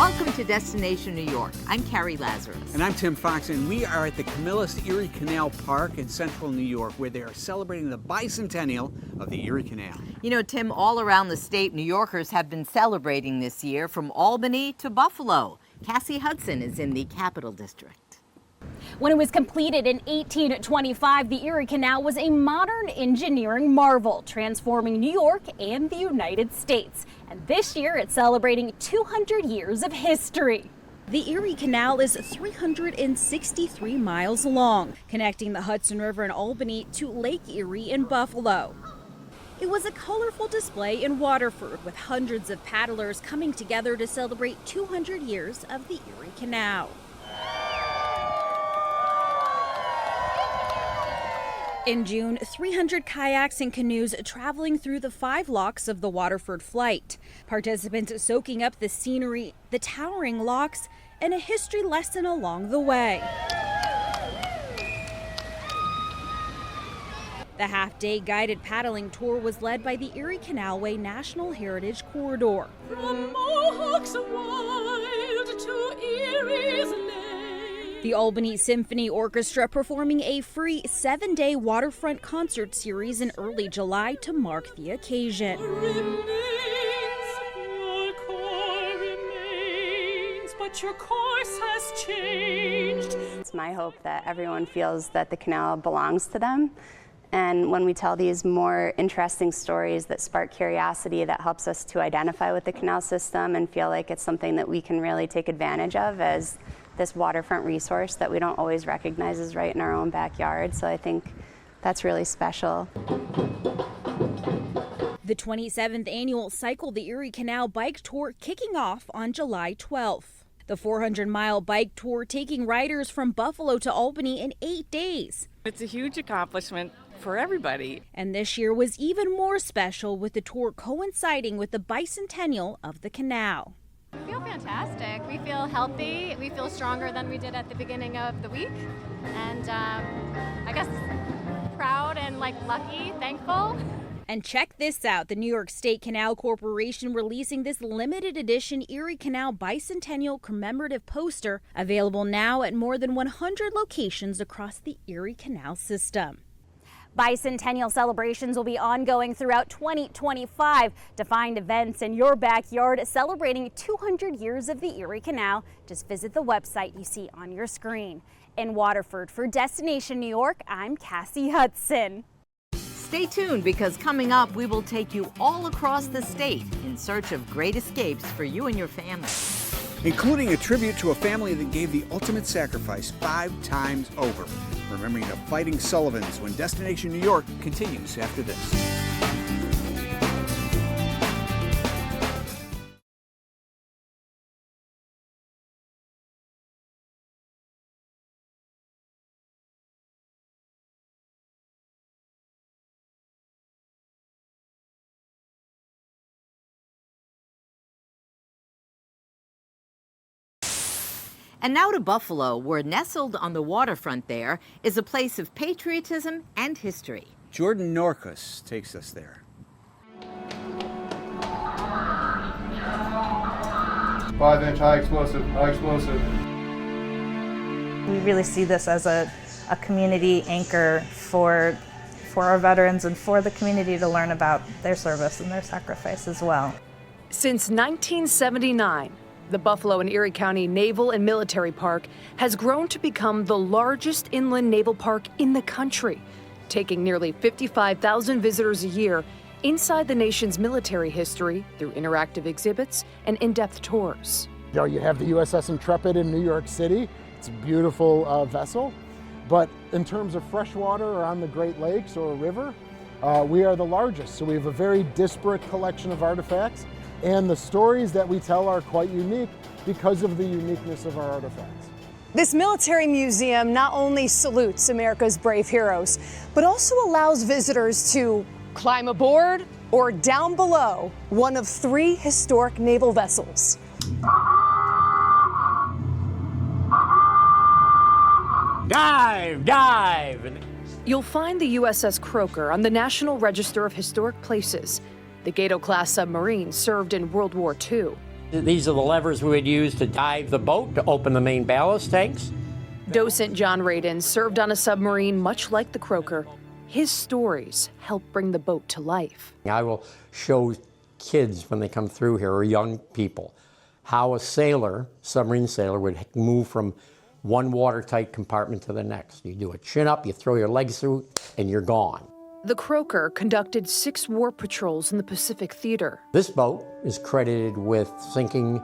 Welcome to Destination New York. I'm Carrie Lazarus. And I'm Tim Fox, and we are at the Camillus Erie Canal Park in central New York, where they are celebrating the bicentennial of the Erie Canal. You know, Tim, all around the state, New Yorkers have been celebrating this year, from Albany to Buffalo. Cassie Hudson is in the Capital District. When it was completed in 1825, the Erie Canal was a modern engineering marvel, transforming New York and the United States. And this year, it's celebrating 200 years of history. The Erie Canal is 363 miles long, connecting the Hudson River in Albany to Lake Erie in Buffalo. It was a colorful display in Waterford, with hundreds of paddlers coming together to celebrate 200 years of the Erie Canal. In June, 300 kayaks and canoes traveling through the 5 locks of the Waterford flight. Participants soaking up the scenery, the towering locks, and a history lesson along the way. The half-day guided paddling tour was led by the Erie Canalway National Heritage Corridor. From Mohawks wild to Erie's lake. The Albany Symphony Orchestra performing a free 7-day waterfront concert series in early July to mark the occasion. Your core remains, but your course has changed. It's my hope that everyone feels that the canal belongs to them. And when we tell these more interesting stories that spark curiosity, that helps us to identify with the canal system and feel like it's something that we can really take advantage of as this waterfront resource that we don't always recognize is right in our own backyard. So I think that's really special. The 27th annual Cycle the Erie Canal Bike Tour kicking off on July 12th. The 400-mile bike tour taking riders from Buffalo to Albany in 8 days. It's a huge accomplishment for everybody. And this year was even more special, with the tour coinciding with the bicentennial of the canal. We feel fantastic. We feel healthy. We feel stronger than we did at the beginning of the week. And I guess proud and lucky, thankful. And check this out, the New York State Canal Corporation releasing this limited edition Erie Canal Bicentennial commemorative poster, available now at more than 100 locations across the Erie Canal system. Bicentennial celebrations will be ongoing throughout 2025. To find events in your backyard celebrating 200 years of the Erie Canal, just visit the website you see on your screen. In Waterford, for Destination New York, I'm Cassie Hudson. Stay tuned, because coming up, we will take you all across the state in search of great escapes for you and your family. Including a tribute to a family that gave the ultimate sacrifice 5 times over. Remembering the Fighting Sullivans when Destination New York continues after this. And now to Buffalo, where nestled on the waterfront there is a place of patriotism and history. Jordan Norcus takes us there. 5-inch high explosive, high explosive. We really see this as a community anchor for our veterans and for the community to learn about their service and their sacrifice as well. Since 1979, the Buffalo and Erie County Naval and Military Park has grown to become the largest inland naval park in the country, taking nearly 55,000 visitors a year inside the nation's military history through interactive exhibits and in-depth tours. You have the USS Intrepid in New York City. It's a beautiful vessel. But in terms of freshwater or on the Great Lakes or a river, we are the largest. So we have a very disparate collection of artifacts. And the stories that we tell are quite unique because of the uniqueness of our artifacts. This military museum not only salutes America's brave heroes, but also allows visitors to climb aboard or down below one of 3 historic naval vessels. Dive, dive! You'll find the USS Croker on the National Register of Historic Places. The Gato-class submarine served in World War II. These are the levers we would use to dive the boat to open the main ballast tanks. Docent John Radin served on a submarine much like the Croker. His stories help bring the boat to life. I will show kids when they come through here, or young people, how a sailor, submarine sailor, would move from one watertight compartment to the next. You do a chin up, you throw your legs through, and you're gone. The Croker conducted 6 war patrols in the Pacific Theater. This boat is credited with sinking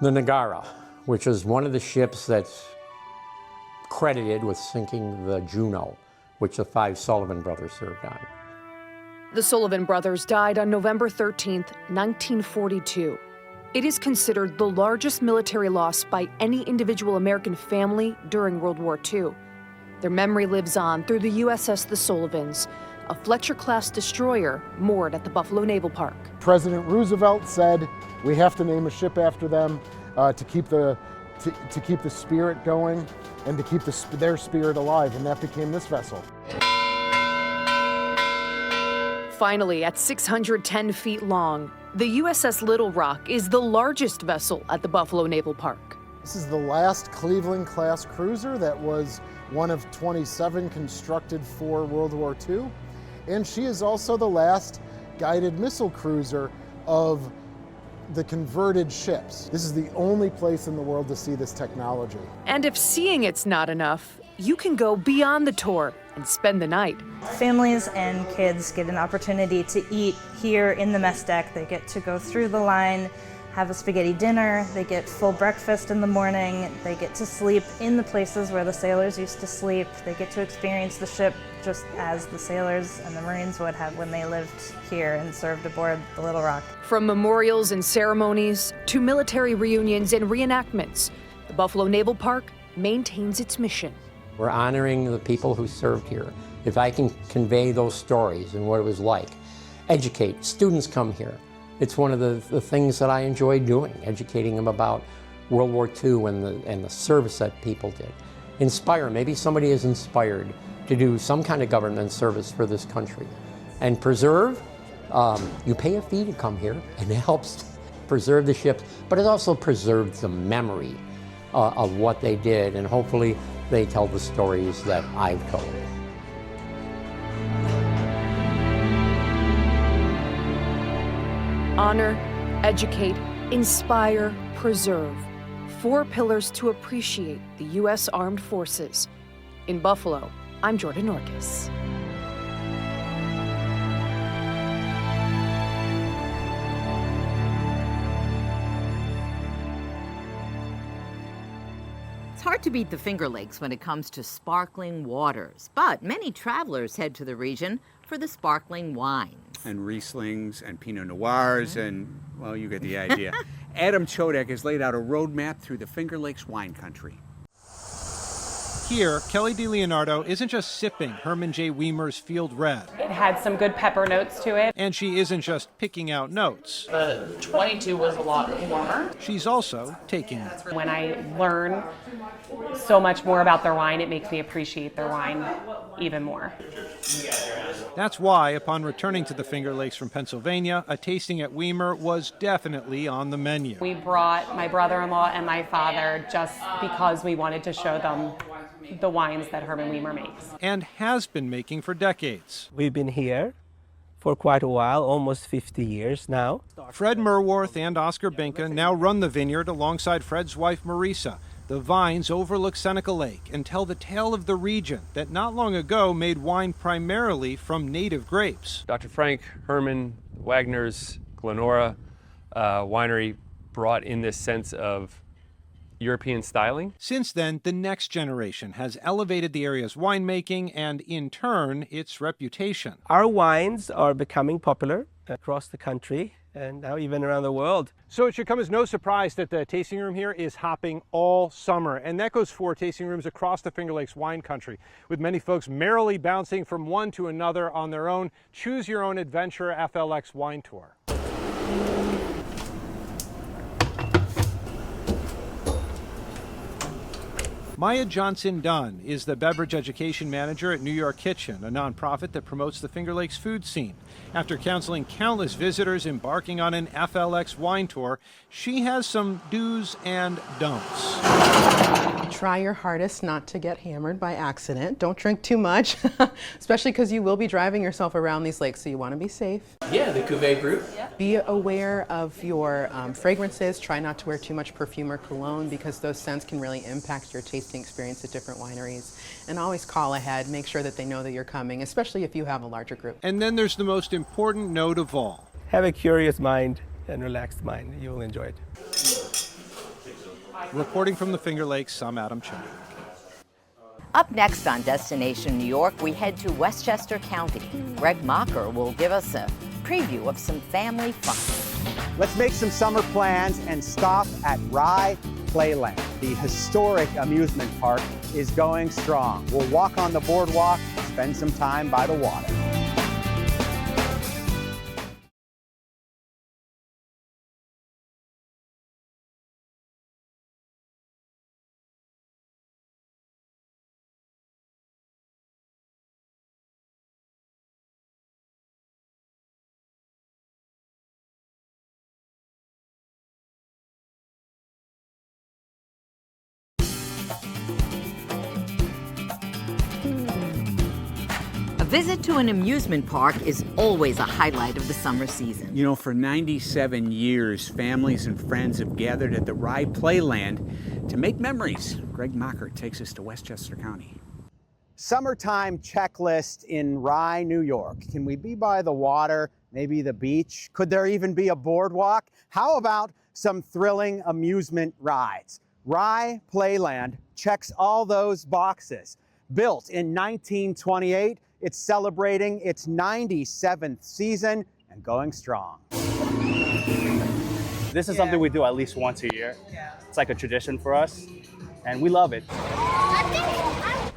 the Nagara, which is one of the ships that's credited with sinking the Juno, which the 5 Sullivan brothers served on. The Sullivan brothers died on November 13, 1942. It is considered the largest military loss by any individual American family during World War II. Their memory lives on through the USS The Sullivans, a Fletcher-class destroyer moored at the Buffalo Naval Park. President Roosevelt said, we have to name a ship after them to keep the spirit going and to keep their spirit alive, and that became this vessel. Finally, at 610 feet long, the USS Little Rock is the largest vessel at the Buffalo Naval Park. This is the last Cleveland-class cruiser that was one of 27 constructed for World War II, and she is also the last guided missile cruiser of the converted ships. This is the only place in the world to see this technology. And if seeing it's not enough, you can go beyond the tour and spend the night. Families and kids get an opportunity to eat here in the mess deck. They get to go through the line, have a spaghetti dinner, they get full breakfast in the morning, they get to sleep in the places where the sailors used to sleep, they get to experience the ship just as the sailors and the Marines would have when they lived here and served aboard the Little Rock. From memorials and ceremonies to military reunions and reenactments, the Buffalo Naval Park maintains its mission. We're honoring the people who served here. If I can convey those stories and what it was like, educate, students come here. It's one of the things that I enjoy doing, educating them about World War II and the service that people did. Inspire, maybe somebody is inspired to do some kind of government service for this country. And preserve, you pay a fee to come here, and it helps preserve the ships, but it also preserves the memory of what they did, and hopefully they tell the stories that I've told. Honor, educate, inspire, preserve. 4 pillars to appreciate the U.S. Armed Forces. In Buffalo, I'm Jordan Orkis. It's hard to beat the Finger Lakes when it comes to sparkling waters, but many travelers head to the region for the sparkling wines. And Rieslings and Pinot Noirs and, well, you get the idea. Adam Chodek has laid out a roadmap through the Finger Lakes wine country. Here, Kelly DeLeonardo isn't just sipping Herman J. Weimer's Field Red. It had some good pepper notes to it. And she isn't just picking out notes. The 22 was a lot warmer. She's also taking it. When I learn so much more about their wine, it makes me appreciate their wine even more. That's why, upon returning to the Finger Lakes from Pennsylvania, a tasting at Weimer was definitely on the menu. We brought my brother-in-law and my father just because we wanted to show them the wines that Herman Weimer makes. And has been making for decades. We've been here for quite a while, almost 50 years now. Fred Merworth and Oscar Binka now run the vineyard alongside Fred's wife Marisa. The vines overlook Seneca Lake and tell the tale of the region that not long ago made wine primarily from native grapes. Dr. Frank Herman Wagner's Glenora winery brought in this sense of European styling. Since then, the next generation has elevated the area's winemaking and, in turn, its reputation. Our wines are becoming popular across the country and now even around the world. So it should come as no surprise that the tasting room here is hopping all summer, and that goes for tasting rooms across the Finger Lakes wine country, with many folks merrily bouncing from one to another on their own Choose Your Own Adventure FLX wine tour. Maya Johnson-Dunn is the beverage education manager at New York Kitchen, a nonprofit that promotes the Finger Lakes food scene. After counseling countless visitors embarking on an FLX wine tour, she has some do's and don'ts. Try your hardest not to get hammered by accident. Don't drink too much, especially because you will be driving yourself around these lakes, so you want to be safe. Yeah, the Cuvée Brut. Be aware of your fragrances. Try not to wear too much perfume or cologne because those scents can really impact your tasting experience at different wineries. And always call ahead. Make sure that they know that you're coming, especially if you have a larger group. And then there's the most important note of all. Have a curious mind and relaxed mind. You will enjoy it. Reporting from the Finger Lakes, I'm Adam Chang. Up next on Destination New York, we head to Westchester County. Greg Mocker will give us a preview of some family fun. Let's make some summer plans and stop at Rye Playland. The historic amusement park is going strong. We'll walk on the boardwalk, spend some time by the water. A visit to an amusement park is always a highlight of the summer season. You know, for 97 years, families and friends have gathered at the Rye Playland to make memories. Greg Mocker takes us to Westchester County. Summertime checklist in Rye, New York. Can we be by the water, maybe the beach? Could there even be a boardwalk? How about some thrilling amusement rides? Rye Playland checks all those boxes. Built in 1928, it's celebrating its 97th season and going strong. This is something we do at least once a year. It's like a tradition for us, and we love it.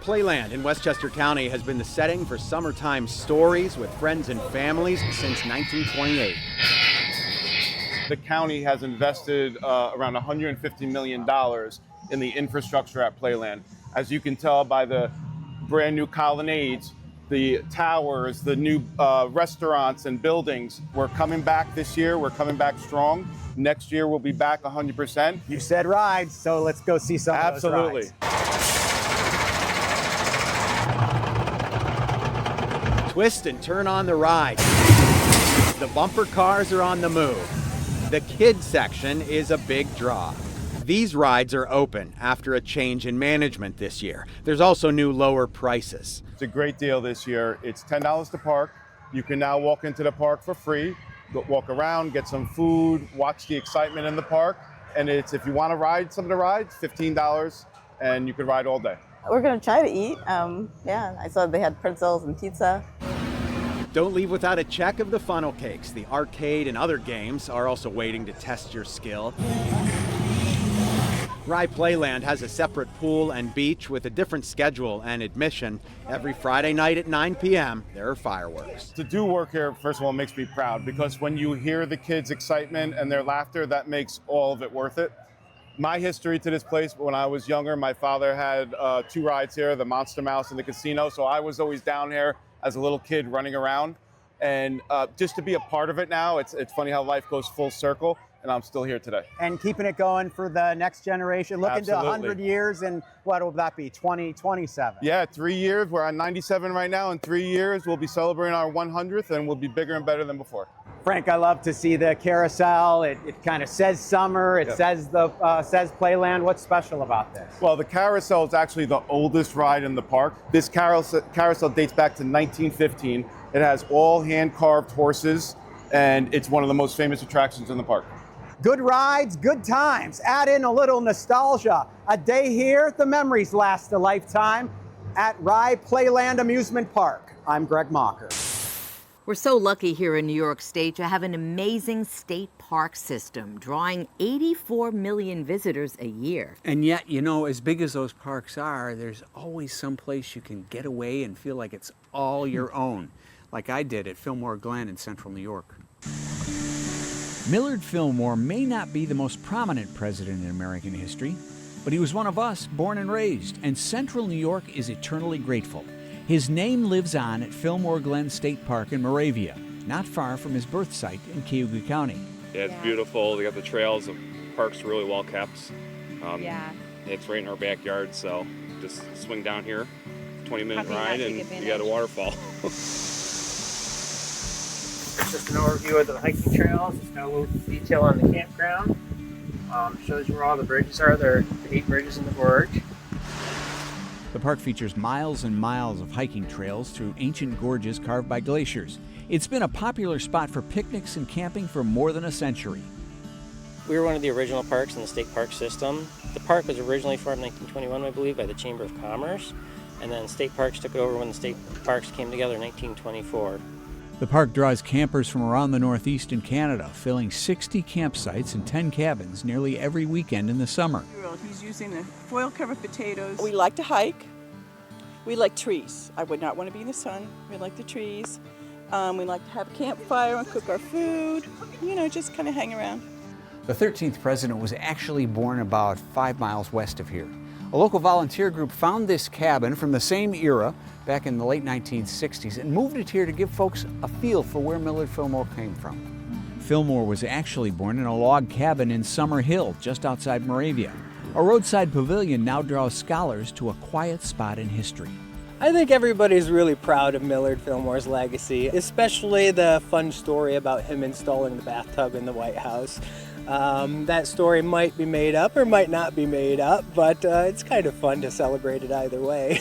Playland in Westchester County has been the setting for summertime stories with friends and families since 1928. The county has invested around $150 million in the infrastructure at Playland. As you can tell by the brand new colonnades, the towers, the new restaurants and buildings. We're coming back this year. We're coming back strong. Next year, we'll be back 100%. You said rides, so let's go see some of those rides. Twist and turn on the ride. The bumper cars are on the move. The kids section is a big draw. These rides are open after a change in management this year. There's also new lower prices. It's a great deal this year. It's $10 to park. You can now walk into the park for free, walk around, get some food, watch the excitement in the park. And it's, if you want to ride some of the rides, $15, and you can ride all day. We're going to try to eat. Yeah, I saw they had pretzels and pizza. Don't leave without a check of the funnel cakes. The arcade and other games are also waiting to test your skill. Rye Playland has a separate pool and beach with a different schedule and admission. Every Friday night at 9 p.m., there are fireworks. To do work here, first of all, makes me proud because when you hear the kids' excitement and their laughter, that makes all of it worth it. My history to this place, when I was younger, my father had 2 rides here, the Monster Mouse and the casino, so I was always down here as a little kid running around. And just to be a part of it now, it's funny how life goes full circle. And I'm still here today. And keeping it going for the next generation. Looking Absolutely. to 100 years, and what will that be, 2027? Yeah, 3 years. We're on 97 right now. In 3 years, we'll be celebrating our 100th, and we'll be bigger and better than before. Frank, I love to see the carousel. It kind of says summer. It says says Playland. What's special about this? Well, the carousel is actually the oldest ride in the park. This carousel dates back to 1915. It has all hand-carved horses, and it's one of the most famous attractions in the park. Good rides, good times. Add in a little nostalgia. A day here, the memories last a lifetime at Rye Playland Amusement Park. I'm Greg Mocker. We're so lucky here in New York State to have an amazing state park system, drawing 84 million visitors a year. And yet, you know, as big as those parks are, there's always some place you can get away and feel like it's all your own, like I did at Fillmore Glen in central New York. Millard Fillmore may not be the most prominent president in American history, But he was one of us, born and raised, and Central New York is eternally grateful. His name lives on at Fillmore Glen State Park in Moravia, not far from his birth site in Cayuga County. Yeah, it's beautiful. They got the trails. The park's really well kept. It's right in our backyard, so just swing down here, 20-minute ride, and you got a waterfall. Just an overview of the hiking trails. It's got a little detail on the campground. Shows you where all the bridges are. There are 8 bridges in the gorge. The park features miles and miles of hiking trails through ancient gorges carved by glaciers. It's been a popular spot for picnics and camping for more than a century. We were one of the original parks in the state park system. The park was originally formed in 1921, I believe, by the Chamber of Commerce, and then state parks took it over when the state parks came together in 1924. The park draws campers from around the Northeast and Canada, filling 60 campsites and 10 cabins nearly every weekend in the summer. He's using the foil-covered potatoes. We like to hike. We like trees. I would not want to be in the sun. We like the trees. We like to have a campfire and cook our food. You know, just kind of hang around. The 13th president was actually born about 5 miles west of here. A local volunteer group found this cabin from the same era back in the late 1960s and moved it here to give folks a feel for where Millard Fillmore came from. Fillmore was actually born in a log cabin in Summer Hill, just outside Moravia. A roadside pavilion now draws scholars to a quiet spot in history. I think everybody's really proud of Millard Fillmore's legacy, especially the fun story about him installing the bathtub in the White House. That story might be made up or might not be made up, but it's kind of fun to celebrate it either way.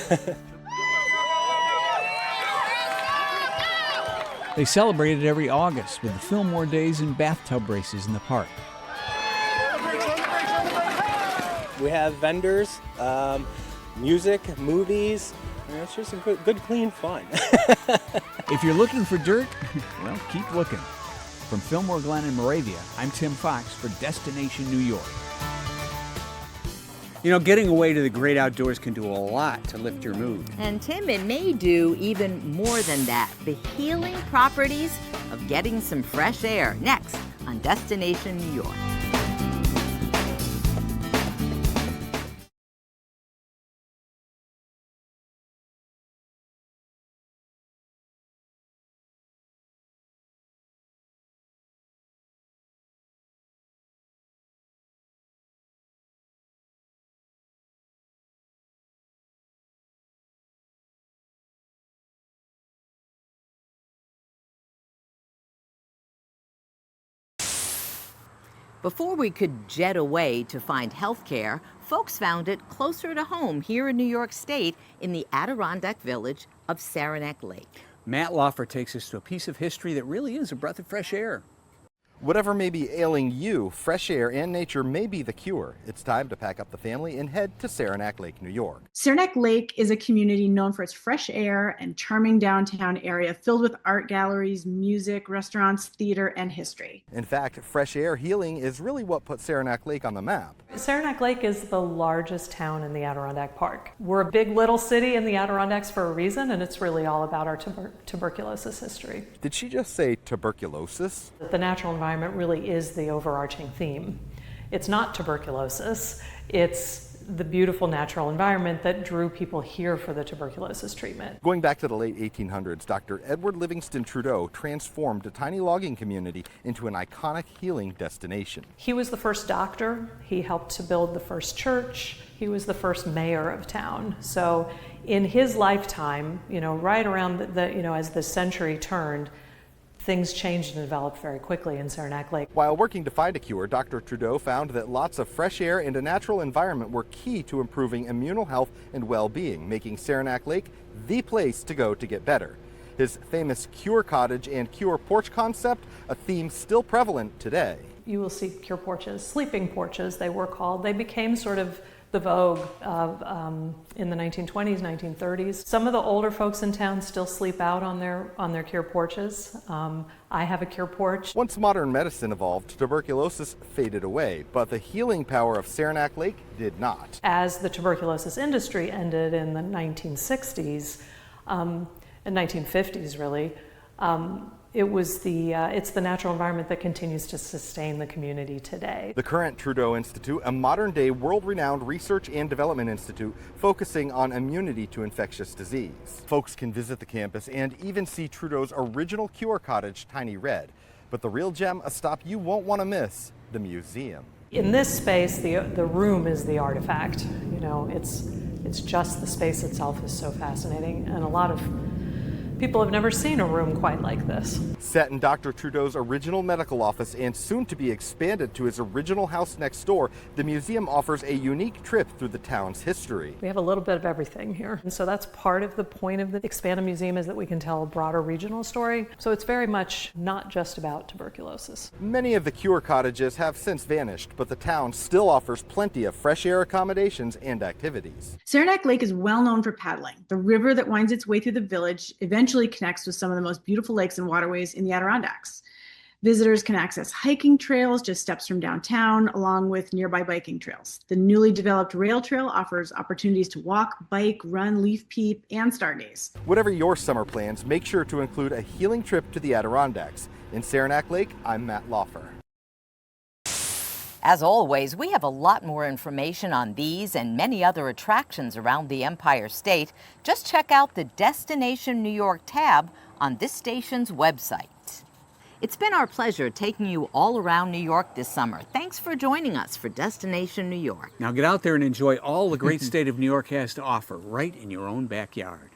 They celebrate it every August with the Fillmore Days and bathtub races in the park. We have vendors, music, movies. It's just a good clean fun. If you're looking for dirt, well, keep looking. From Fillmore Glen in Moravia, I'm Tim Fox for Destination New York. You know, getting away to the great outdoors can do a lot to lift your mood. And Tim, it may do even more than that. The healing properties of getting some fresh air. Next on Destination New York. Before we could jet away to find health care, folks found it closer to home here in New York State in the Adirondack village of Saranac Lake. Matt Loffer takes us to a piece of history that really is a breath of fresh air. Whatever may be ailing you, fresh air and nature may be the cure. It's time to pack up the family and head to Saranac Lake, New York. Saranac Lake is a community known for its fresh air and charming downtown area filled with art galleries, music, restaurants, theater, and history. In fact, fresh air healing is really what put Saranac Lake on the map. Saranac Lake is the largest town in the Adirondack Park. We're a big little city in the Adirondacks for a reason, and it's really all about our tuberculosis history. Did she just say tuberculosis? The natural environment really is the overarching theme. It's not tuberculosis, it's the beautiful natural environment that drew people here for the tuberculosis treatment. Going back to the late 1800s, Dr. Edward Livingston Trudeau transformed a tiny logging community into an iconic healing destination. He was the first doctor, he helped to build the first church, he was the first mayor of town. So in his lifetime, right around as the century turned, things changed and developed very quickly in Saranac Lake. While working to find a cure, Dr. Trudeau found that lots of fresh air and a natural environment were key to improving immunal health and well-being, making Saranac Lake the place to go to get better. His famous Cure Cottage and Cure Porch concept, a theme still prevalent today. You will see cure porches, sleeping porches they were called. They became sort of the vogue of, in the 1920s, 1930s. Some of the older folks in town still sleep out on their cure porches. I have a cure porch. Once modern medicine evolved, tuberculosis faded away, but the healing power of Saranac Lake did not. As the tuberculosis industry ended in the 1960s, and 1950s really, it's the natural environment that continues to sustain the community today. The current Trudeau Institute, a modern-day world-renowned research and development institute focusing on immunity to infectious disease. Folks can visit the campus and even see Trudeau's original cure cottage, Tiny Red. But the real gem, a stop you won't want to miss, the museum. In this space, the room is the artifact. You know, it's just the space itself is so fascinating, and a lot of people have never seen a room quite like this. Set in Dr. Trudeau's original medical office and soon to be expanded to his original house next door, the museum offers a unique trip through the town's history. We have a little bit of everything here. And so that's part of the point of the expanded museum, is that we can tell a broader regional story. So it's very much not just about tuberculosis. Many of the cure cottages have since vanished, but the town still offers plenty of fresh air accommodations and activities. Saranac Lake is well known for paddling. The river that winds its way through the village eventually connects with some of the most beautiful lakes and waterways in the Adirondacks. Visitors can access hiking trails just steps from downtown, along with nearby biking trails. The newly developed rail trail offers opportunities to walk, bike, run, leaf peep, and stargaze. Whatever your summer plans, make sure to include a healing trip to the Adirondacks. In Saranac Lake, I'm Matt Laufer. As always, we have a lot more information on these and many other attractions around the Empire State. Just check out the Destination New York tab on this station's website. It's been our pleasure taking you all around New York this summer. Thanks for joining us for Destination New York. Now get out there and enjoy all the great state of New York has to offer right in your own backyard.